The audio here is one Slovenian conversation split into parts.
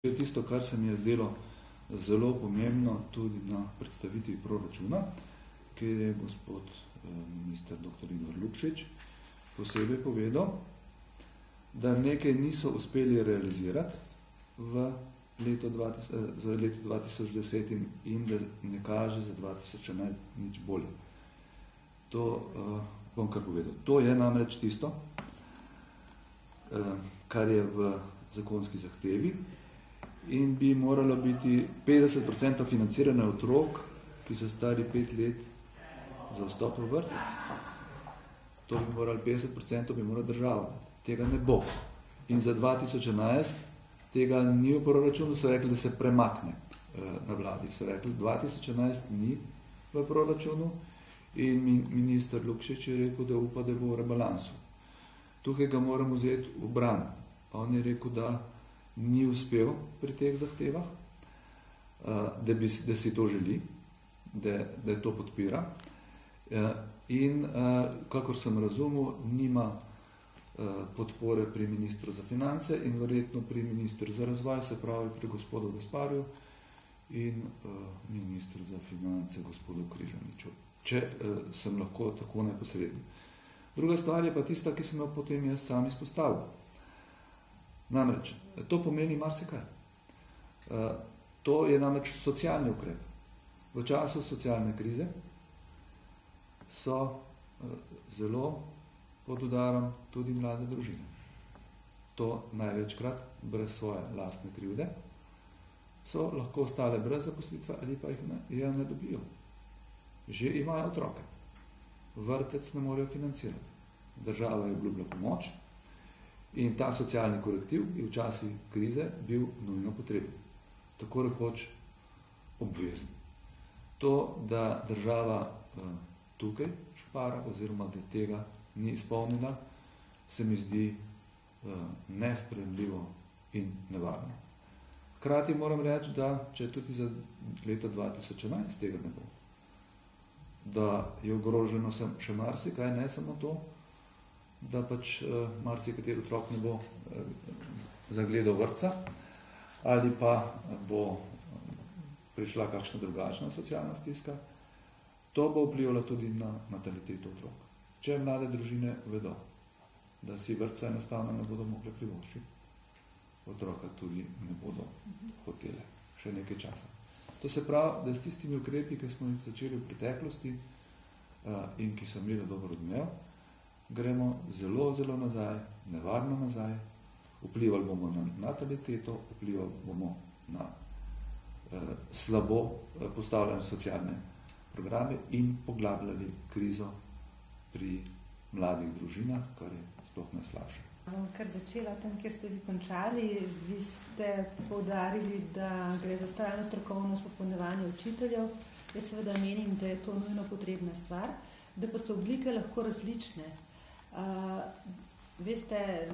To je tisto, kar se mi je zdelo zelo pomembno tudi na predstavitvi proračuna, kjer je gospod minister dr. Igor Lukšič posebej povedal, da nekaj niso uspeli realizirati za leto 2010 in da ne kaže za 2011 nič bolje. To bom kar povedal. To je namreč tisto, kar je v zakonski zahtevi in bi moralo biti 50% financiranja otrok, ki so stari 5 let za vstop v vrtec. To bi morali 50% bi morala država. Tega ne bo. In za 2011 tega ni v proračunu, so rekli, da se premakne na vladi. So rekli, 2011 ni v proračunu in minister Lukšič je rekel, da upa, da bo v rebalansu. Tukaj ga moramo vzeti v bran. On je rekel, da ni uspel pri teh zahtevah, da si to želi, da to podpira. In, kakor sem razumel, nima podpore pri ministru za finance in verjetno pri ministru za razvoj, se pravi pri gospodu Gasparju in ministru za finance gospodu Križaniču, če sem lahko tako neposredno. Druga stvar je pa tista, ki sem jo potem jaz sam izpostavil. Namreč, to pomeni marsikaj. To je namreč socialni ukrep. V času socialne krize so zelo pod udarom tudi mlade družine. To največkrat brez svoje lastne krivde so lahko ostale brez zaposlitve ali pa jih ne dobijo. Že imajo otroke. Vrtec ne morejo financirati. Država je obljubila pomoč in ta socialni korektiv je v času krize bil nujno potreben. Tako rekoč obvezen. To, da država tukaj špara oziroma da tega ni izpolnila, se mi zdi nesprejemljivo in nevarno. Hkrati moram reči, da če tudi za leto 2011 tega ne bo, da je ogroženo še marsikaj, ne samo to, da pač marsikateri otrok ne bo zagledal vrtca ali pa bo prišla kakšna drugačna socialna stiska, to bo vplivalo tudi na nataliteto otrok. Če mlade družine vedo, da si vrtca enostavno ne bodo mogli privoščiti, otroka tudi ne bodo hotele še nekaj časa. To se pravi, da s tistimi ukrepi, ki smo jih začeli v preteklosti in ki so imeli dober odmev, gremo zelo, zelo nazaj, nevarno nazaj, vplivali bomo na nataliteto, vplivali bomo na slabo postavljene socialne programe in poglabljali krizo pri mladih družinah, kar je sploh najslabše. Kar začela tam, kjer ste vi končali, vi ste poudarili, da gre za stalno strokovno izpopolnjevanje učiteljev. Jaz seveda menim, da je to nujno potrebna stvar, da pa so oblike lahko različne. Veste,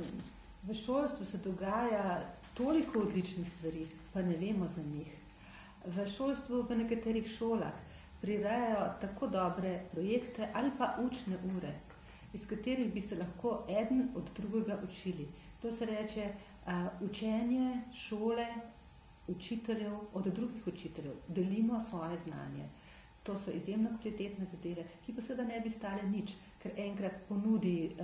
v šolstvu se dogaja toliko odličnih stvari, pa ne vemo za njih. V šolstvu v nekaterih šolah prirejajo tako dobre projekte ali pa učne ure, iz katerih bi se lahko eden od drugega učili. To se reče učenje šole učiteljev od drugih učiteljev. Delimo svoje znanje. To so izjemno kvalitetne zadeve, ki pa seveda ne bi stale nič, ker enkrat ponudi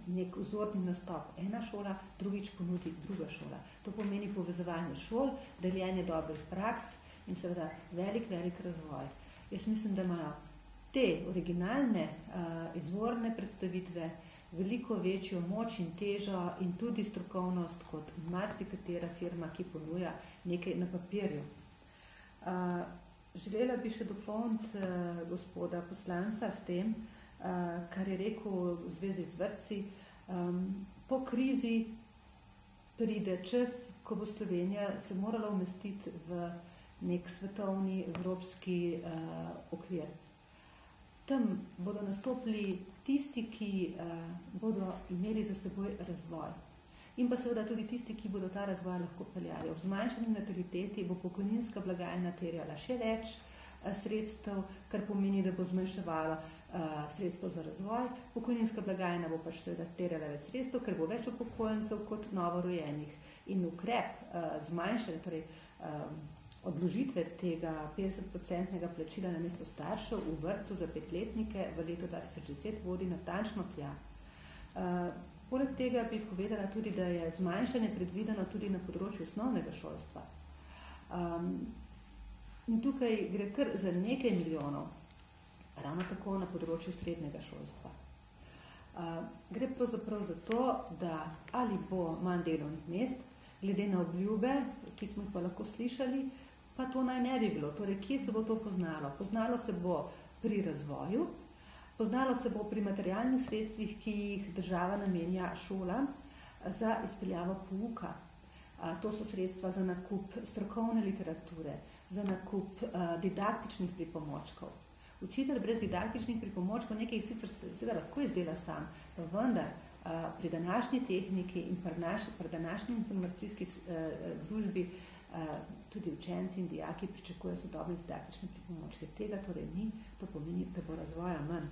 nek vzorni nastop ena šola, drugič ponudi druga šola. To pomeni povezovanje šol, deljenje dobrih praks in seveda velik razvoj. Jaz mislim, da imajo te originalne izvorne predstavitve veliko večjo moč in težo in tudi strokovnost kot marsikatera firma, ki ponuja nekaj na papirju. Želela bi še dopolniti gospoda poslanca s tem, kar je rekel v zvezi z vrtci. Po krizi pride čas, ko bo Slovenija se morala umestiti v nek svetovni evropski okvir. Tam bodo nastopili tisti, ki bodo imeli za seboj razvoj. In pa seveda tudi tisti, ki bodo ta razvoj lahko peljali. Ob zmanjšanju nataliteti bo pokojninska blagajna terjala še več, sredstev, kar pomeni, da bo zmanjševalo sredstev za razvoj. Pokojninska blagajna bo pač seveda terjala več sredstev, ker bo več upokojencev kot novorojenih. In ukrep zmanjšanja, torej odložitve tega 50% plačila namesto staršev v vrtcu za 5-letnike v letu 2010 vodi natančno tja. Poleg tega bi povedala tudi, da je zmanjšanje predvideno tudi na področju osnovnega šolstva. In tukaj gre kar za nekaj milijonov, ravno tako na področju srednjega šolstva. Gre pravzaprav za to, da ali bo manj delovnih mest, glede na obljube, ki smo jih pa lahko slišali, pa to naj ne bi bilo. Torej, kje se bo to poznalo? Poznalo se bo pri razvoju, poznalo se bo pri materialnih sredstvih, ki jih država namenja šolam za izpeljavo pouka. To so sredstva za nakup strokovne literature, za nakup didaktičnih pripomočkov. Učitelj brez didaktičnih pripomočkov nekaj sicer lahko izdela sam, pa vendar pri današnji tehniki in pri današnji informacijski družbi tudi učenci in dijaki pričakujejo sodobne didaktične pripomočke. Tega torej ni, to pomeni, da bo razvoja manj.